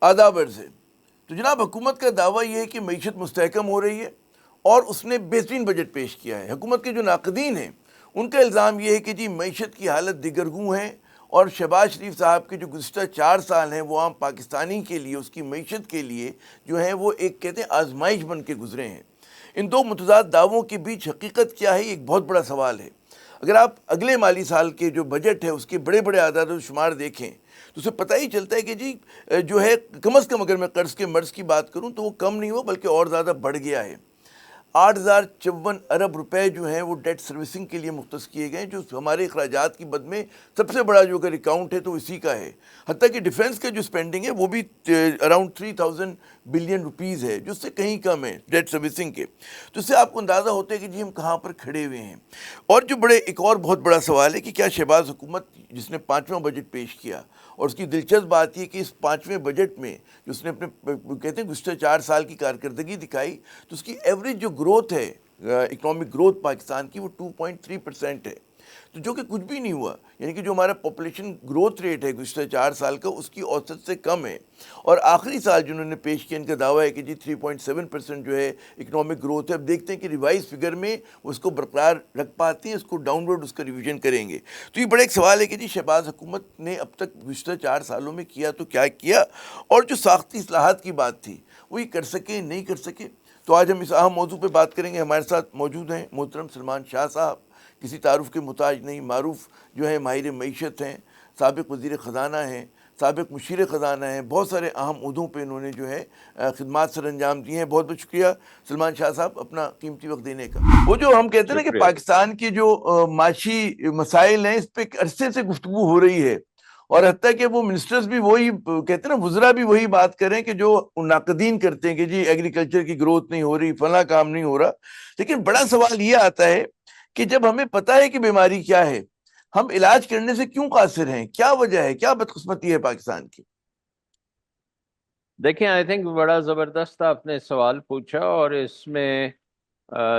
आदाब अर्ज़ है। तो जनाब, हुकूमत का दावा यह है कि मईशत मुस्तहकम हो रही है और उसने बेहतरीन बजट पेश किया है। हुकूमत के जो नाक़दीन हैं उनका इल्ज़ाम यह है कि जी मईशत की हालत दिगरगूं है और शहबाज शरीफ साहब के जो गुज़िश्ता 4 साल हैं वो आम पाकिस्तानी के लिए, उसकी मईशत के लिए जो है वो एक कहते हैं आजमाइश बन के गुजरे हैं। इन दो मुतज़ाद दावों के बीच हकीकत क्या है, एक बहुत बड़ा सवाल है। अगर आप अगले माली साल के जो बजट है उसके बड़े बड़े आदाद शुमार देखें तो उसे पता ही चलता है कि जी जो है कम अज़ कम अगर मैं कर्ज़ के मर्ज़ की बात करूं तो वो कम नहीं हुआ बल्कि और ज़्यादा बढ़ गया है। 8,054 अरब रुपए जो हैं वो डेट सर्विसिंग के लिए मुख्तस किए गए, जो हमारे अखराजात की मद में सबसे बड़ा जो अगर अकाउंट है तो इसी का है। हत्ता कि डिफेंस का जो स्पेंडिंग है वो भी अराउंड 3,000 बिलियन रुपीज़ है, जो उससे कहीं कम है डेट सर्विसिंग के। तो इससे आपको अंदाज़ा होता है कि जी हम कहाँ पर खड़े हुए हैं। और जो एक और बहुत बड़ा सवाल है कि क्या शहबाज हुकूमत जिसने 5वां बजट पेश किया, और उसकी दिलचस्प बात यह कि इस 5वें बजट में जो उसने अपने कहते हैं गुज़श्ता 4 साल की कारकर्दगी दिखाई, तो उसकी एवरेज जो ग्रोथ है, इकोनॉमिक ग्रोथ पाकिस्तान की, वो 2.3% है, तो जो कि कुछ भी नहीं हुआ। यानी कि जो हमारा पॉपुलेशन ग्रोथ रेट है गुज़श्ता 4 साल का, उसकी औसत से कम है। और आखिरी साल जिन्होंने पेश किया, इनका दावा है कि जी 3.7% जो है इकोनॉमिक ग्रोथ है। अब देखते हैं कि रिवाइज फिगर में उसको बरकरार रख पाते हैं, उसको डाउनवर्ड उसका रिवीजन करेंगे। तो ये बड़ा एक सवाल है कि जी शहबाज हुकूमत ने अब तक गुज़श्ता 4 सालों में किया तो क्या किया, और जो साख्ती इस्लाहात की बात थी वो ये कर सके नहीं कर सके। तो आज हम इस अहम मौजू पर बात करेंगे। हमारे साथ मौजूद हैं मोहतरम सलमान शाह साहब, किसी तारुफ के मुताज नहीं, मारूफ जो है माहिर मईशत हैं, साबिक़ वज़ीर ख़ज़ाना हैं, साबिक़ मुशीर ख़ज़ाना हैं, बहुत सारे अहम उहदों पे इन्होंने जो है खिदमात सर अंजाम दी हैं। बहुत बहुत शुक्रिया सलमान शाह साहब अपना कीमती वक्त देने का। वो जो हम कहते हैं ना कि पाकिस्तान के जो माशी मसाइल हैं, इस पर अरसे से गुफ्तगू हो रही है, और हत्ता कि वो मिनिस्टर्स भी वही कहते हैं ना, वज़रा भी वही बात करें कि जो नाक़दीन करते हैं कि जी एग्रीकल्चर की ग्रोथ नहीं हो रही, फला काम नहीं हो रहा। लेकिन बड़ा सवाल ये आता है कि जब हमें पता है कि बीमारी क्या है, हम इलाज करने से क्यों कासिर हैं? क्या वजह है, क्या बदकिस्मती है पाकिस्तान की? देखिए, आई थिंक बड़ा ज़बरदस्त आपने सवाल पूछा, और इसमें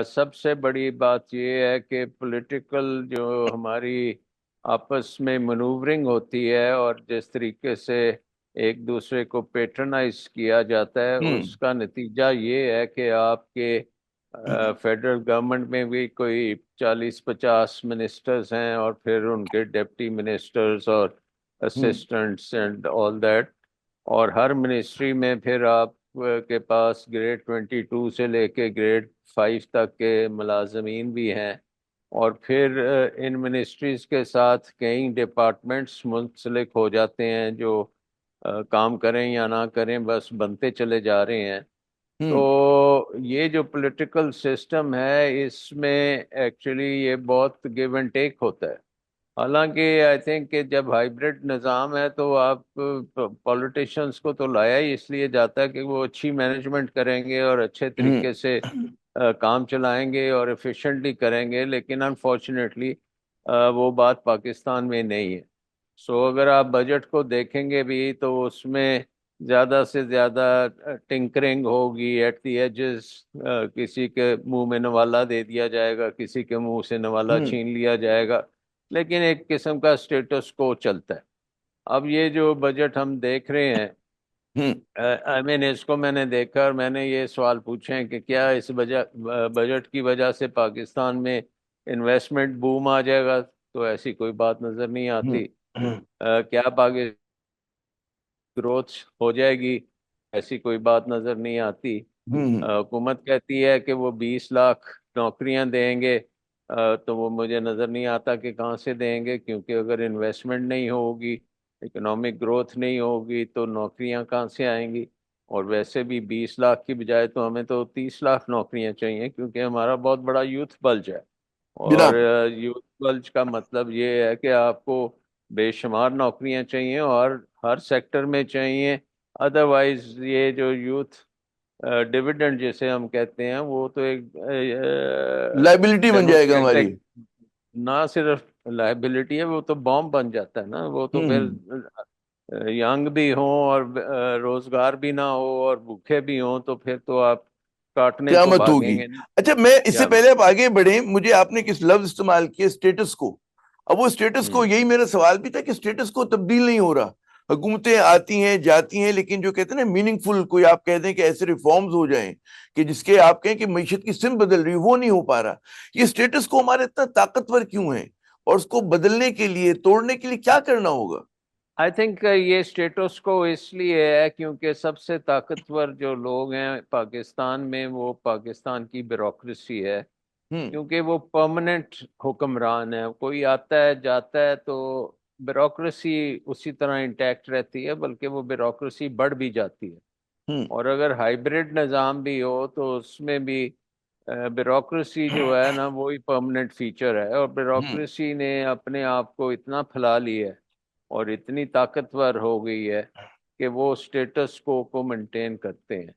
सबसे बड़ी बात यह है कि पॉलिटिकल जो हमारी आपस में मनूवरिंग होती है और जिस तरीके से एक दूसरे को पेट्रनाइज किया जाता है, उसका नतीजा ये है कि आपके फेडरल गवर्नमेंट में भी कोई 40-50 मिनिस्टर्स हैं, और फिर उनके डिप्टी मिनिस्टर्स और असिस्टेंट्स एंड ऑल दैट। और हर मिनिस्ट्री में फिर आप के पास ग्रेड 22 से लेके ग्रेड 5 तक के मुलाजमीन भी हैं। और फिर इन मिनिस्ट्रीज के साथ कई डिपार्टमेंट्स मुंसलिक हो जाते हैं, जो काम करें या ना करें बस बनते चले जा रहे हैं। तो ये जो पॉलिटिकल सिस्टम है, इसमें एक्चुअली ये बहुत गिव एंड टेक होता है। हालांकि आई थिंक कि जब हाइब्रिड निज़ाम है तो आप पॉलिटिशियंस को तो लाया ही इसलिए जाता है कि वो अच्छी मैनेजमेंट करेंगे और अच्छे तरीके से काम चलाएंगे और एफिशिएंटली करेंगे, लेकिन अनफॉर्चुनेटली वो बात पाकिस्तान में नहीं है। सो अगर आप बजट को देखेंगे भी तो उसमें ज़्यादा से ज़्यादा टिंकरिंग होगी एट द एजेस। किसी के मुंह में नवाला दे दिया जाएगा, किसी के मुंह से नवाला छीन लिया जाएगा, लेकिन एक किस्म का स्टेटस को चलता है। अब ये जो बजट हम देख रहे हैं, आई मीन इसको मैंने देखा और मैंने ये सवाल पूछे हैं कि क्या इस बजट की वजह से पाकिस्तान में इन्वेस्टमेंट बूम आ जाएगा, तो ऐसी कोई बात नज़र नहीं आती। क्या पाकिस्तान ग्रोथ हो जाएगी, ऐसी कोई बात नज़र नहीं आती। हुकूमत कहती है कि वो 20 लाख नौकरियां देंगे, तो वो मुझे नज़र नहीं आता कि कहाँ से देंगे, क्योंकि अगर इन्वेस्टमेंट नहीं होगी, इकोनॉमिक ग्रोथ नहीं होगी, तो नौकरियां कहाँ से आएंगी। और वैसे भी 20 लाख की बजाय तो हमें तो 30 लाख नौकरियां चाहिए, क्योंकि हमारा बहुत बड़ा यूथ बल्ज है। और जनाब, यूथ बल्ज का मतलब ये है कि आपको बेशुमार नौकरियां चाहिए और हर सेक्टर में चाहिए। अदरवाइज ये जो यूथ डिविडेंड जिसे हम कहते हैं, वो तो एक लाइबिलिटी बन जाएगा हमारी। डेमोक्रेटिक, ना सिर्फ लाइबिलिटी है, वो तो बॉम्ब बन जाता है ना। वो तो फिर यंग भी हों और रोजगार भी ना हो और भूखे भी हों, तो फिर तो आप काटने को क़यामत होगी। भागेंगे ना। अच्छा, मैं इससे क्या पहले आप आगे बढ़े, मुझे आपने किस लफ्ज इस्तेमाल किया, स्टेटस को। अब वो स्टेटस को, हम्म यही मेरा सवाल भी था कि स्टेटस को तब्दील नहीं हो रहा। हुकूमतें आती हैं जाती हैं, लेकिन जो कहते हैं ना मीनिंगफुल, कोई आप कह दें कि ऐसे रिफॉर्म्स हो जाएं कि जिसके आप कहें कि मीशत की सिम बदल रही है, वो नहीं हो पा रहा। ये स्टेटस को हमारे इतना ताकतवर क्यों है, और उसको बदलने के लिए, तोड़ने के लिए क्या करना होगा? आई थिंक ये स्टेटस को इसलिए है क्योंकि सबसे ताकतवर जो लोग हैं पाकिस्तान में वो पाकिस्तान की ब्यूरोक्रेसी है। हम्म। क्योंकि वो परमानेंट हुक्मरान है, कोई आता है जाता है तो ब्यूरोक्रेसी उसी तरह इंटैक्ट रहती है, बल्कि वो ब्यूरोक्रेसी बढ़ भी जाती है। हम्म। और अगर हाइब्रिड निज़ाम भी हो तो उसमें भी ब्यूरोक्रेसी जो है ना वही परमानेंट फीचर है। और हम्म। ब्यूरोक्रेसी ने अपने आप को इतना फैला लिया है और इतनी ताकतवर हो गई है कि वो स्टेटस को मेंटेन करते हैं।